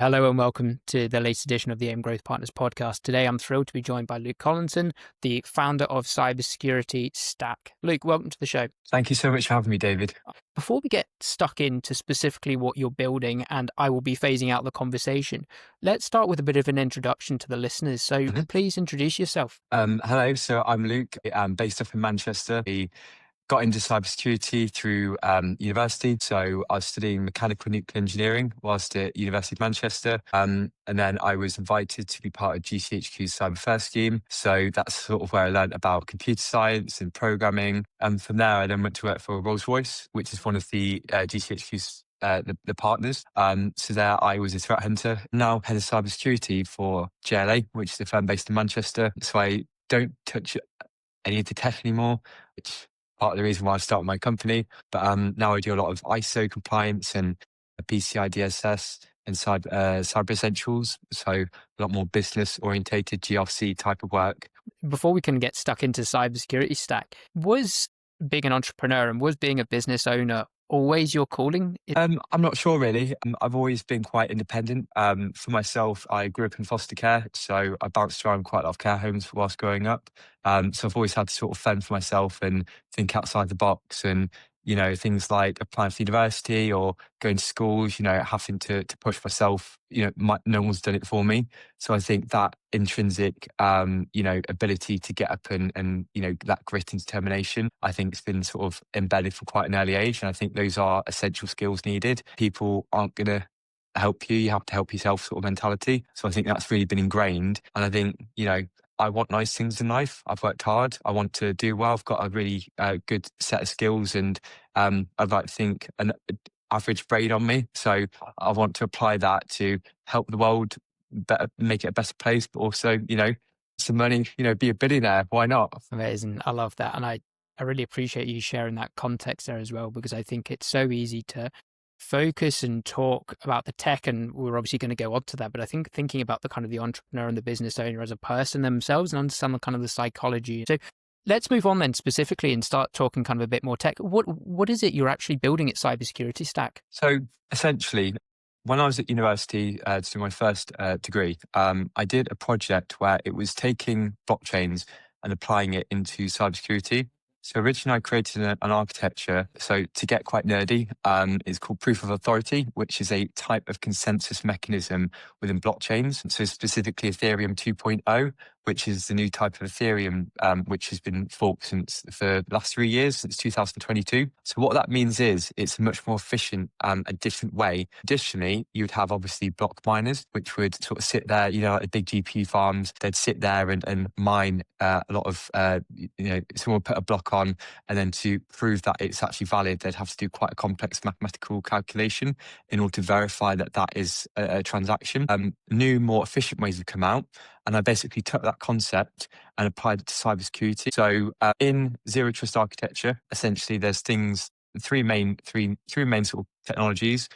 Hello and welcome to the latest edition of the AIIM Growth Partners Podcast. Today, I'm thrilled to be joined by Luke Collinson, the founder of Cybersecurity Stack. Luke, welcome to the show. Thank you so much for having me, David. Before we get stuck into specifically what you're building, and I will be phasing out the conversation, let's start with a bit of an introduction to the listeners. So please introduce yourself. Hello, so I'm Luke. I'm based up in Manchester. I got into cybersecurity through university. So I was studying mechanical nuclear engineering whilst at University of Manchester. And then I was invited to be part of GCHQ's Cyber First scheme. So that's sort of where I learned about computer science and programming. And from there, I then went to work for Rolls-Royce, which is one of the GCHQ's the partners. So there I was a threat hunter, now head of cybersecurity for JLA, which is a firm based in Manchester. So I don't touch any of the tech anymore, which part of the reason why I started my company. But now I do a lot of ISO compliance and PCI DSS and cyber essentials. So a lot more business orientated GRC type of work. Before we can get stuck into Cybersecurity Stack, was being an entrepreneur and was being a business owner always your calling? I'm not sure really. I've always been quite independent. For myself, I grew up in foster care, so I bounced around quite a lot of care homes whilst growing up. So I've always had to sort of fend for myself and think outside the box, and things like applying for university or going to schools, having to push myself, no one's done it for me. So I think that intrinsic, ability to get up and that grit and determination, I think it's been sort of embedded from quite an early age. And I think those are essential skills needed. People aren't going to help you. You have to help yourself sort of mentality. So I think that's really been ingrained. And I think, I want nice things in life. I've worked hard. I want to do well. I've got a really good set of skills, and I'd like to think an average brain on me. So I want to apply that to help the world better, make it a better place, but also, some money, be a billionaire. Why not? Amazing. I love that. And I really appreciate you sharing that context there as well, because I think it's so easy to focus and talk about the tech, and we're obviously going to go on to that, but I think thinking about the kind of the entrepreneur and the business owner as a person themselves and understand the kind of the psychology. So let's move on then specifically and start talking kind of a bit more tech. What is it you're actually building at Cybersecurity Stack? So essentially, when I was at university to do my first degree, I did a project where it was taking blockchains and applying it into cybersecurity. So originally I created an architecture. So to get quite nerdy, it's called proof of authority, which is a type of consensus mechanism within blockchains. So specifically Ethereum 2.0, which is the new type of Ethereum, which has been forked for the last 3 years, since 2022. So what that means is it's a much more efficient and different way. Additionally, you would have obviously block miners, which would sort of sit there, like the big GPU farms, they'd sit there and mine a lot of, someone would put a block on, and then to prove that it's actually valid, they'd have to do quite a complex mathematical calculation in order to verify that that is a transaction. New, more efficient ways have come out, and I basically took that concept and applied it to cybersecurity. So in zero trust architecture, essentially there's three main sort of technologies.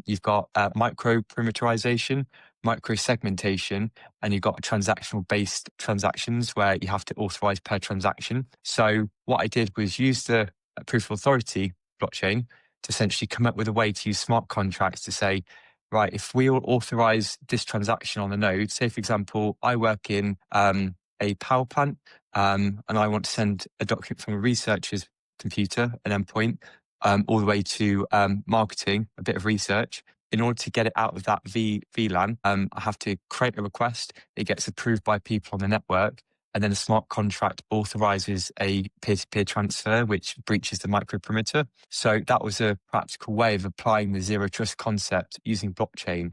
You've got micro parameterization, micro segmentation, and you've got transactional based transactions where you have to authorize per transaction. So what I did was use the proof of authority blockchain to essentially come up with a way to use smart contracts to say, right, if we all authorize this transaction on the node, say, for example, I work in a power plant and I want to send a document from a researcher's computer, an endpoint, all the way to marketing, a bit of research. In order to get it out of that VLAN, I have to create a request. It gets approved by people on the network. And then a smart contract authorizes a peer-to-peer transfer, which breaches the microperimeter. So that was a practical way of applying the zero trust concept using blockchain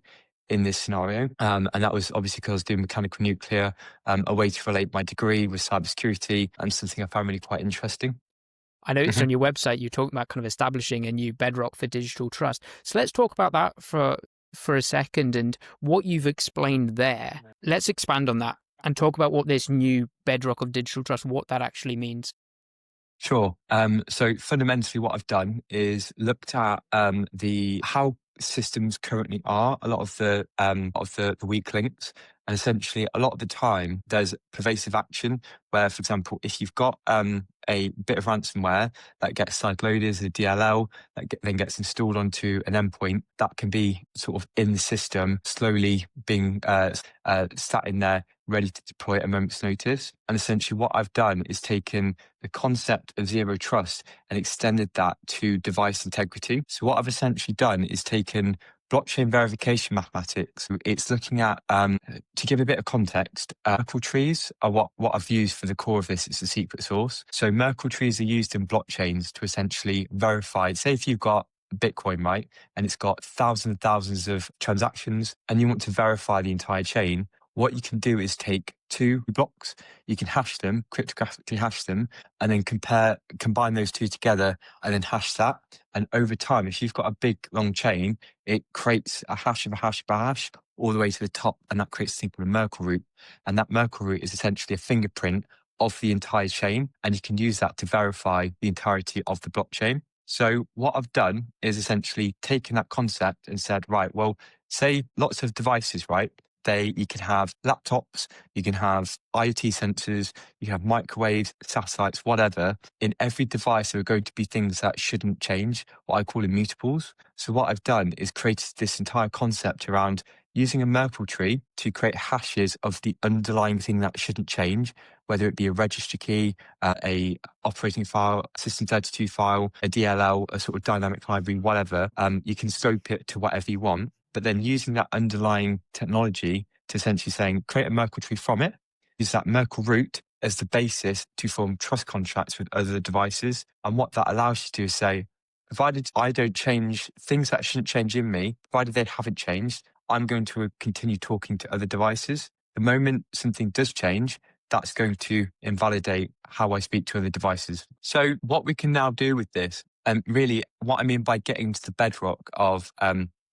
in this scenario. And that was obviously because I was doing mechanical nuclear, a way to relate my degree with cybersecurity, and something I found really quite interesting. I noticed on your website, you talk about kind of establishing a new bedrock for digital trust. So let's talk about that for a second and what you've explained there. Let's expand on that and talk about what this new bedrock of digital trust, what that actually means. Sure. So fundamentally what I've done is looked at how systems currently are, a lot of the weak links. And essentially, a lot of the time, there's pervasive action where, for example, if you've got a bit of ransomware that gets sideloaded as a DLL, then gets installed onto an endpoint, that can be sort of in the system, slowly being sat in there, ready to deploy at a moment's notice. And essentially what I've done is taken the concept of zero trust and extended that to device integrity. So what I've essentially done is taken blockchain verification mathematics. It's looking at, to give a bit of context, Merkle trees are what I've used for the core of this. It's the secret sauce. So Merkle trees are used in blockchains to essentially verify, say if you've got Bitcoin, right, and it's got thousands and thousands of transactions and you want to verify the entire chain, what you can do is take two blocks, you can hash them, cryptographically hash them, and then combine those two together and then hash that. And over time, if you've got a big long chain, it creates a hash of a hash of a hash all the way to the top, and that creates a thing called a Merkle root. And that Merkle root is essentially a fingerprint of the entire chain, and you can use that to verify the entirety of the blockchain. So what I've done is essentially taken that concept and said, right, well, say lots of devices, right? You can have laptops, you can have IoT sensors, you can have microwaves, satellites, whatever. In every device, there are going to be things that shouldn't change, what I call immutables. So what I've done is created this entire concept around using a Merkle tree to create hashes of the underlying thing that shouldn't change, whether it be a registry key, a operating file, a system32 file, a DLL, a sort of dynamic library, whatever. You can scope it to whatever you want. But then using that underlying technology to essentially saying, create a Merkle tree from it, use that Merkle root as the basis to form trust contracts with other devices. And what that allows you to do is say, provided I don't change things that shouldn't change in me, provided they haven't changed, I'm going to continue talking to other devices. The moment something does change, that's going to invalidate how I speak to other devices. So what we can now do with this, and really what I mean by getting to the bedrock of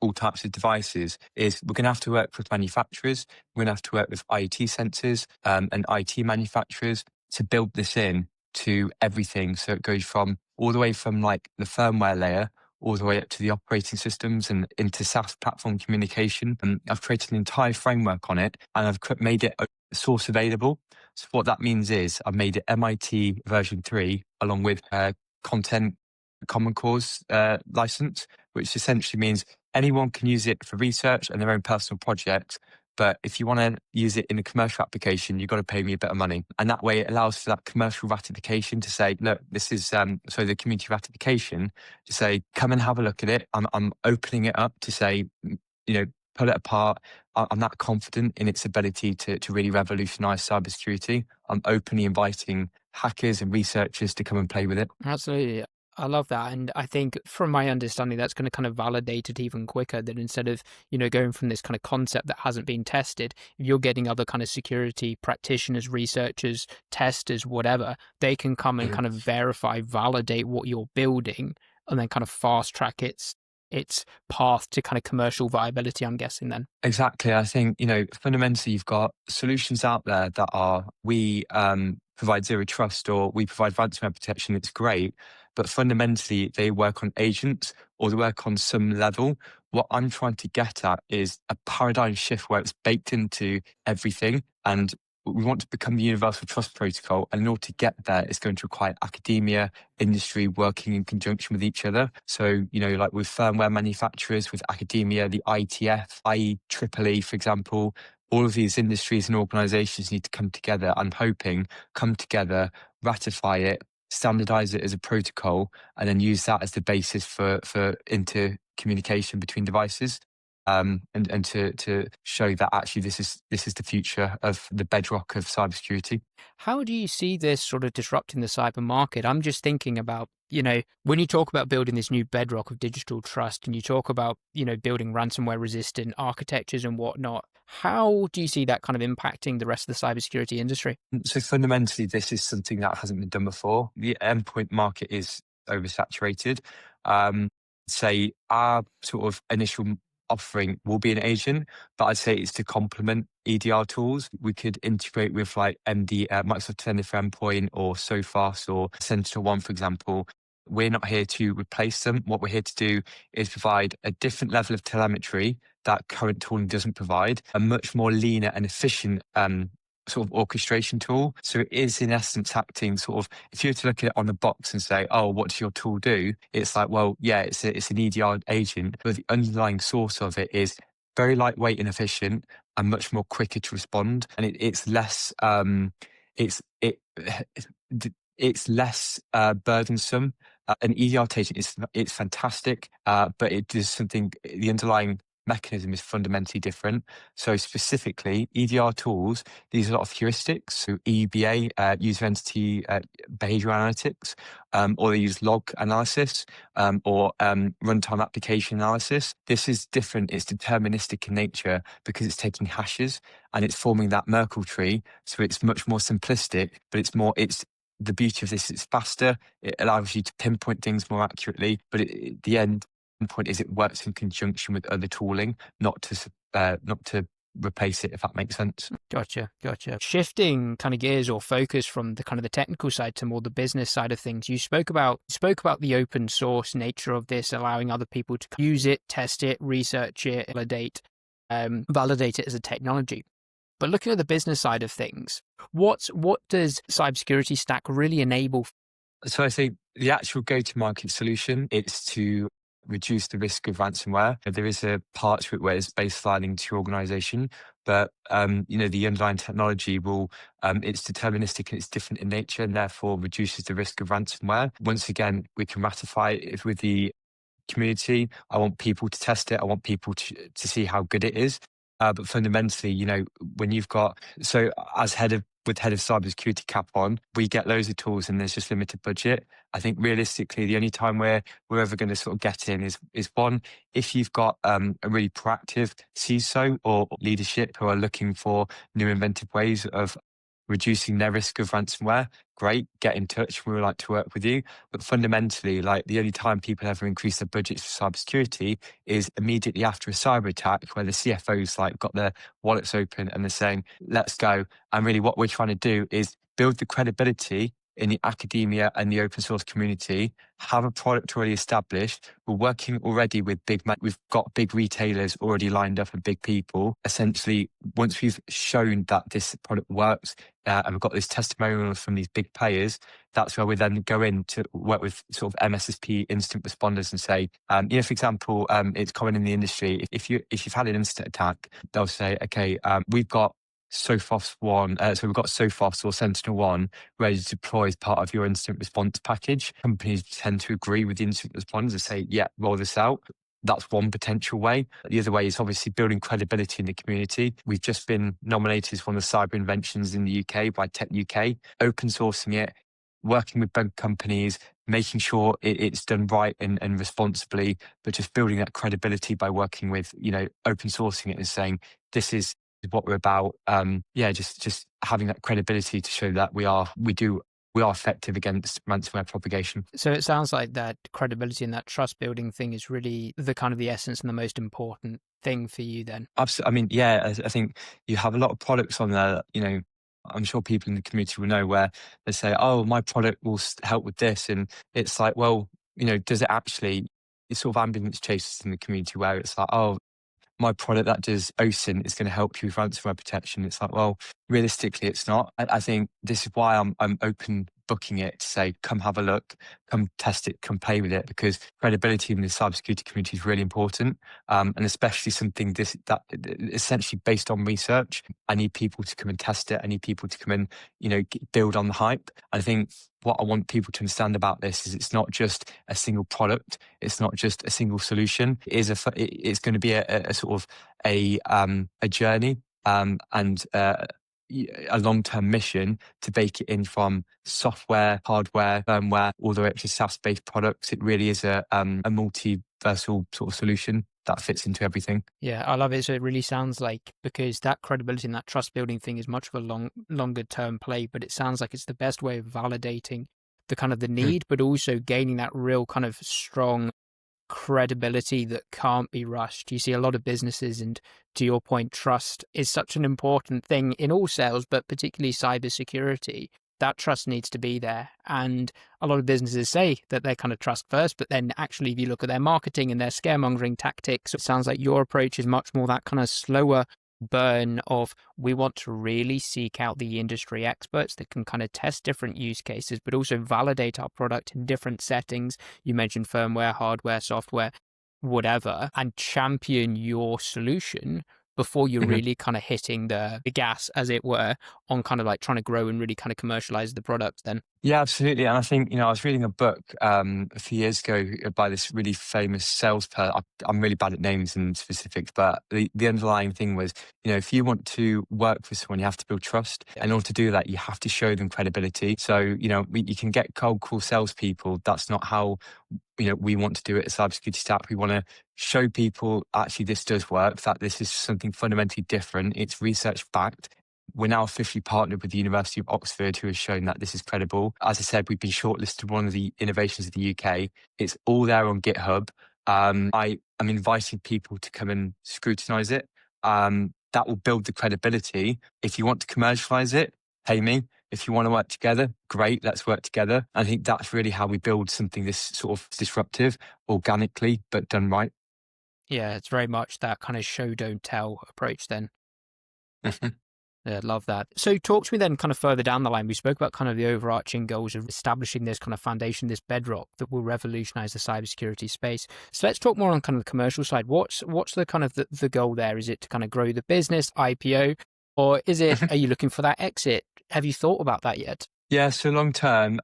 all types of devices is we're going to have to work with manufacturers. We're going to have to work with IoT sensors and IT manufacturers to build this in to everything. So it goes from all the way from like the firmware layer all the way up to the operating systems and into SaaS platform communication. And I've created an entire framework on it and I've made it source available. So what that means is I've made it MIT version 3 along with content common cause license, which essentially means anyone can use it for research and their own personal projects. But if you want to use it in a commercial application, you've got to pay me a bit of money. And that way it allows for that commercial ratification to say, look, this is, so the community ratification to say, come and have a look at it. I'm opening it up to say, pull it apart. I'm that confident in its ability to really revolutionize cybersecurity. I'm openly inviting hackers and researchers to come and play with it. Absolutely. I love that. And I think from my understanding, that's going to kind of validate it even quicker than instead of, going from this kind of concept that hasn't been tested. If you're getting other kind of security practitioners, researchers, testers, whatever, they can come and kind of verify, validate what you're building and then kind of fast track its path to kind of commercial viability, I'm guessing then. Exactly. I think, fundamentally you've got solutions out there that are, we provide zero trust or we provide ransomware protection. It's great. But fundamentally they work on agents or they work on some level. What I'm trying to get at is a paradigm shift where it's baked into everything. And we want to become the universal trust protocol. And in order to get there, it's going to require academia, industry working in conjunction with each other. So, like with firmware manufacturers, with academia, the IETF, IEEE, for example, all of these industries and organizations need to come together. I'm hoping come together, ratify it, standardize it as a protocol, and then use that as the basis for intercommunication between devices. And to show that actually this is the future of the bedrock of cybersecurity. How do you see this sort of disrupting the cyber market? I'm just thinking about, when you talk about building this new bedrock of digital trust and you talk about, building ransomware resistant architectures and whatnot, how do you see that kind of impacting the rest of the cybersecurity industry? So fundamentally, this is something that hasn't been done before. The endpoint market is oversaturated. Say our sort of initial offering will be an agent, but I'd say it's to complement EDR tools. We could integrate with like Microsoft Defender for Endpoint or SoFast or SentinelOne, for example. We're not here to replace them. What we're here to do is provide a different level of telemetry that current tooling doesn't provide, a much more leaner and efficient sort of orchestration tool. So it is in essence acting sort of, if you were to look at it on the box and say, oh, what does your tool do? It's like, well, yeah, it's an EDR agent, but the underlying source of it is very lightweight and efficient and much more quicker to respond. And it's less, it's, it, it's less burdensome. An EDR agent it's fantastic, but it does something, the underlying mechanism is fundamentally different. So specifically, EDR tools, these are a lot of heuristics, so EUBA, user entity behavioral analytics, or they use log analysis, or runtime application analysis. This is different. It's deterministic in nature because it's taking hashes and it's forming that Merkle tree. So it's much more simplistic, but it's the beauty of this, it's faster. It allows you to pinpoint things more accurately, but the end point is it works in conjunction with other tooling, not to replace it, if that makes sense. Gotcha. Shifting kind of gears or focus from the kind of the technical side to more the business side of things, you spoke about the open source nature of this, allowing other people to use it, test it, research it, validate it as a technology. But looking at the business side of things, what does Cybersecurity Stack really enable? So I think the actual go-to-market solution is to reduce the risk of ransomware. There is a part to it where it's baselining to your organization, but the underlying technology will it's deterministic and it's different in nature, and therefore reduces the risk of ransomware. Once again, we can ratify it with the community. I want people to test it. I want people to see how good it is. But fundamentally, when you've got, so as head of cybersecurity cap on, we get loads of tools and there's just limited budget. I think realistically, the only time we're ever going to sort of get in is one, if you've got a really proactive CISO or leadership who are looking for new inventive ways of reducing their risk of ransomware, great, get in touch. We would like to work with you. But fundamentally, like the only time people ever increase their budgets for cybersecurity is immediately after a cyber attack, where the CFO's like got their wallets open and they're saying, let's go. And really what we're trying to do is build the credibility in the academia and the open source community, have a product already established. We're working already with we've got big retailers already lined up and big people. Essentially, once we've shown that this product works, and we've got this testimonials from these big players, that's where we then go in to work with sort of MSSP instant responders and say, for example, it's common in the industry, if you've had an instant attack, they'll say, okay, we've got Sophos One, so we've got Sophos or Sentinel-1 ready to deploy as part of your instant response package. Companies tend to agree with the instant responders and say, yeah, roll this out. That's one potential way. The other way is obviously building credibility in the community. We've just been nominated as one of the cyber inventions in the UK by Tech UK, open sourcing it, working with big companies, making sure it's done right and responsibly, but just building that credibility by working with, open sourcing it and saying, this is what we're about. Just having that credibility to show that we are effective against ransomware propagation. So it sounds like that credibility and that trust building thing is really the kind of the essence and the most important thing for you then. Absolutely. I mean, yeah, I think you have a lot of products on there that, I'm sure people in the community will know, where they say, oh, my product will help with this. And it's like, well, does it actually? It's sort of ambulance chases in the community where it's like, oh, my product that does OSINT is going to help you with ransomware protection. It's like, well, realistically, it's not. I think this is why I'm open booking it to say, come have a look, come test it, come play with it, because credibility in the cybersecurity community is really important. And especially something that essentially based on research. I need people to come and test it. I need people to come and, build on the hype. I think what I want people to understand about this is it's not just a single product. It's not just a single solution. It's going to be a sort of a journey, and a long-term mission to bake it in from software, hardware, firmware, all the way up to SaaS-based products. It really is a multiversal sort of solution that fits into everything. Yeah, I love it. So it really sounds like, because that credibility and that trust building thing is much of a longer term play, but it sounds like it's the best way of validating the kind of the need, but also gaining that real kind of strong credibility that can't be rushed. You see a lot of businesses, and to your point, trust is such an important thing in all sales, but particularly cybersecurity. That trust needs to be there. And a lot of businesses say that they're kind of trust first, but then actually if you look at their marketing and their scaremongering tactics, it sounds like your approach is much more that kind of slower burn of we want to really seek out the industry experts that can kind of test different use cases, but also validate our product in different settings. You mentioned firmware, hardware, software, whatever, and champion your solution before you're Mhm. really kind of hitting the gas, as it were, on kind of like trying to grow and really kind of commercialize the product then. Yeah, absolutely. And I think, I was reading a book a few years ago by this really famous salesperson. I'm really bad at names and specifics, but the underlying thing was, if you want to work with someone, you have to build trust. Yeah. And in order to do that, you have to show them credibility. So, you can get cold call salespeople. That's not how, we want to do it at Cybersecurity Stack. We want to show people actually this does work, that this is something fundamentally different. It's research backed. We're now officially partnered with the University of Oxford, who has shown that this is credible. As I said, we've been shortlisted one of the innovations of the UK. It's all there on GitHub. I am inviting people to come and scrutinize it. That will build the credibility. If you want to commercialize it, pay me. If you want to work together, great, let's work together. I think that's really how we build something this sort of disruptive, organically, but done right. Yeah, it's very much that kind of show, don't tell approach then. Yeah, love that. So talk to me then kind of further down the line. We spoke about kind of the overarching goals of establishing this kind of foundation, this bedrock that will revolutionize the cybersecurity space. So let's talk more on kind of the commercial side. What's the kind of the goal there? Is it to kind of grow the business, IPO, or are you looking for that exit? Have you thought about that yet? Yeah, so long term,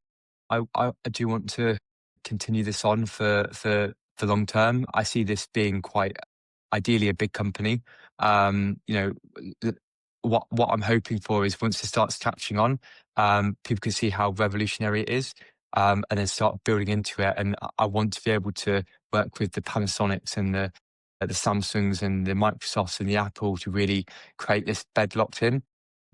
I do want to continue this on for long term. I see this being quite ideally a big company. L- what I'm hoping for is once it starts catching on, people can see how revolutionary it is, and then start building into it. And I want to be able to work with the Panasonics and the Samsungs and the Microsofts and the Apple to really create this bed locked in.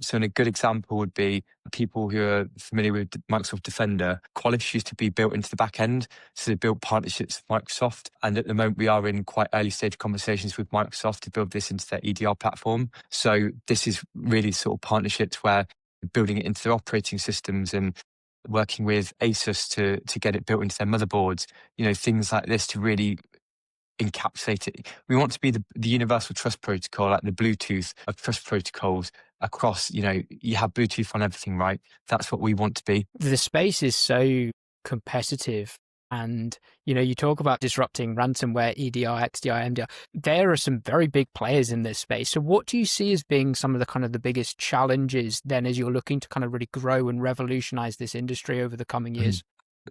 So, a good example would be people who are familiar with Microsoft Defender. Qualys used to be built into the back end. So, they built partnerships with Microsoft. And at the moment, we are in quite early stage conversations with Microsoft to build this into their EDR platform. So, this is really sort of partnerships where building it into their operating systems and working with ASUS to get it built into their motherboards, things like this to really encapsulate it. We want to be the universal trust protocol, like the Bluetooth of trust protocols across, you have Bluetooth on everything, right? That's what we want to be. The space is so competitive. And, you talk about disrupting ransomware, EDR, XDR, MDR. There are some very big players in this space. So what do you see as being some of the kind of the biggest challenges then as you're looking to kind of really grow and revolutionize this industry over the coming Mhm. years?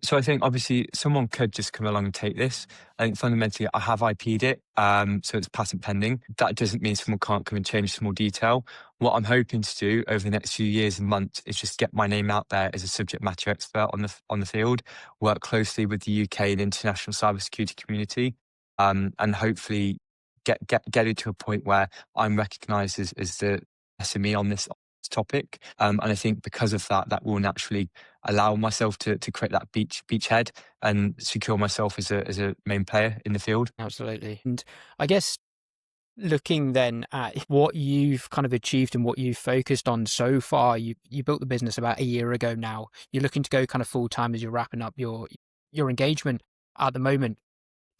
So I think obviously someone could just come along and take this. I think fundamentally I have IP'd it, so it's patent pending. That doesn't mean someone can't come and change some more detail. What I'm hoping to do over the next few years and months is just get my name out there as a subject matter expert on the field, work closely with the UK and international cybersecurity community, and hopefully get it to a point where I'm recognised as the SME on this topic. And I think because of that, that will naturally allow myself to create that beachhead and secure myself as a main player in the field. Absolutely. And I guess looking then at what you've kind of achieved and what you've focused on so far, you built the business about a year ago now. You're looking to go kind of full time as you're wrapping up your engagement at the moment.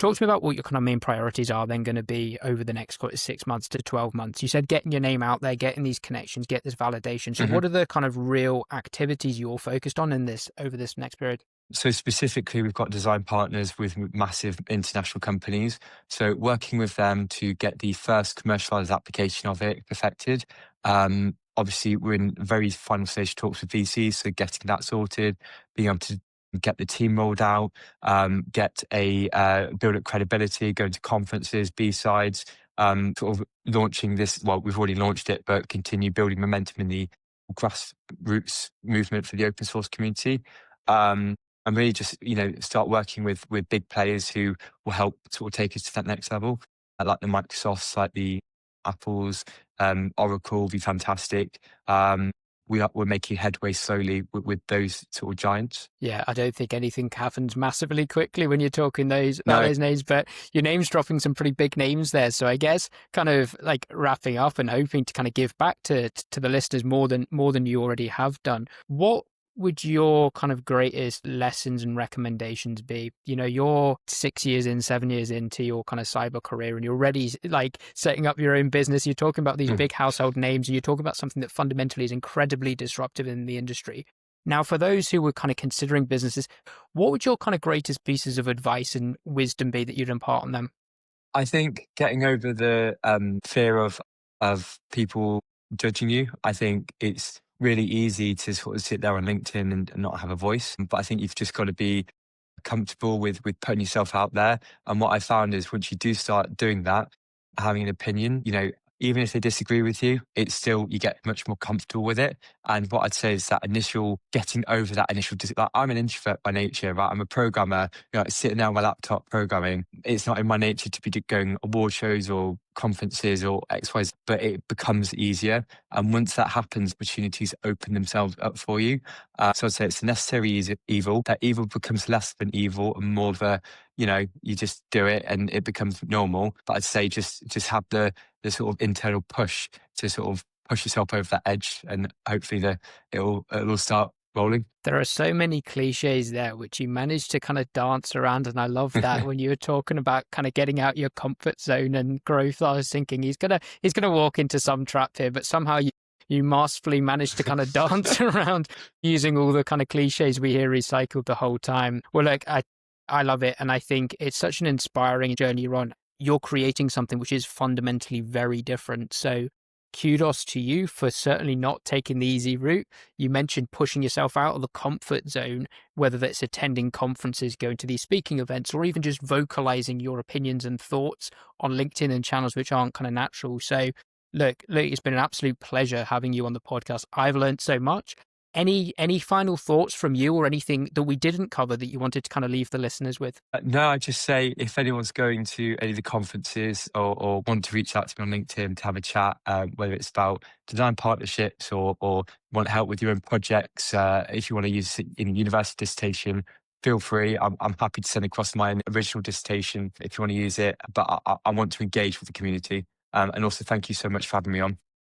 Talk to me about what your kind of main priorities are then going to be over the next 6 months to 12 months. You said getting your name out there, getting these connections, get this validation. So Mhm. what are the kind of real activities you're focused on in this over this next period? So specifically, we've got design partners with massive international companies. So working with them to get the first commercialized application of it perfected. Obviously, we're in very final stage talks with VCs, so getting that sorted, being able to get the team rolled out, get a build up credibility, going to conferences, B-sides, sort of launching this. Well, we've already launched it, but continue building momentum in the grassroots movement for the open source community. And really just, start working with big players who will help sort of take us to that next level, like the Microsofts, like the Apples, Oracle will be fantastic. We're making headway slowly with those sort of giants. Yeah, I don't think anything happens massively quickly when you're talking those about No, those names, but your name's dropping some pretty big names there. So I guess kind of like wrapping up and hoping to kind of give back to the listeners more than you already have done. What would your kind of greatest lessons and recommendations be? You know, you're 6 years in, 7 years into your kind of cyber career, and you're already like setting up your own business. You're talking about these Mm. big household names, and you're talking about something that fundamentally is incredibly disruptive in the industry. Now, for those who were kind of considering businesses, what would your kind of greatest pieces of advice and wisdom be that you'd impart on them? I think getting over the fear of people judging you. I think it's really easy to sort of sit there on LinkedIn and not have a voice. But I think you've just got to be comfortable with putting yourself out there. And what I found is once you do start doing that, having an opinion, even if they disagree with you, it's still, you get much more comfortable with it. And what I'd say is that initial getting over that initial, like, I'm an introvert by nature, right? I'm a programmer, sitting there on my laptop programming. It's not in my nature to be going award shows or conferences or XYZ, but it becomes easier. And once that happens, opportunities open themselves up for you. So I'd say it's a necessary evil. That evil becomes less of an evil and more of a, you just do it and it becomes normal. But I'd say just have the sort of internal push to sort of push yourself over that edge, and hopefully it'll start rolling. There are so many cliches there, which you managed to kind of dance around. And I love that when you were talking about kind of getting out your comfort zone and growth. I was thinking he's gonna walk into some trap here, but somehow you masterfully managed to kind of dance around using all the kind of cliches we hear recycled the whole time. Well, look, I love it. And I think it's such an inspiring journey you're on. You're creating something which is fundamentally very different. So kudos to you for certainly not taking the easy route. You mentioned pushing yourself out of the comfort zone, whether that's attending conferences, going to these speaking events, or even just vocalizing your opinions and thoughts on LinkedIn and channels which aren't kind of natural. So look, it's been an absolute pleasure having you on the podcast. I've learned so much. Any final thoughts from you or anything that we didn't cover that you wanted to kind of leave the listeners with? No, I just say if anyone's going to any of the conferences or want to reach out to me on LinkedIn to have a chat, whether it's about design partnerships or want help with your own projects, if you want to use it in a university dissertation, feel free. I'm happy to send across my original dissertation if you want to use it. But I want to engage with the community. And also, thank you so much for having me on.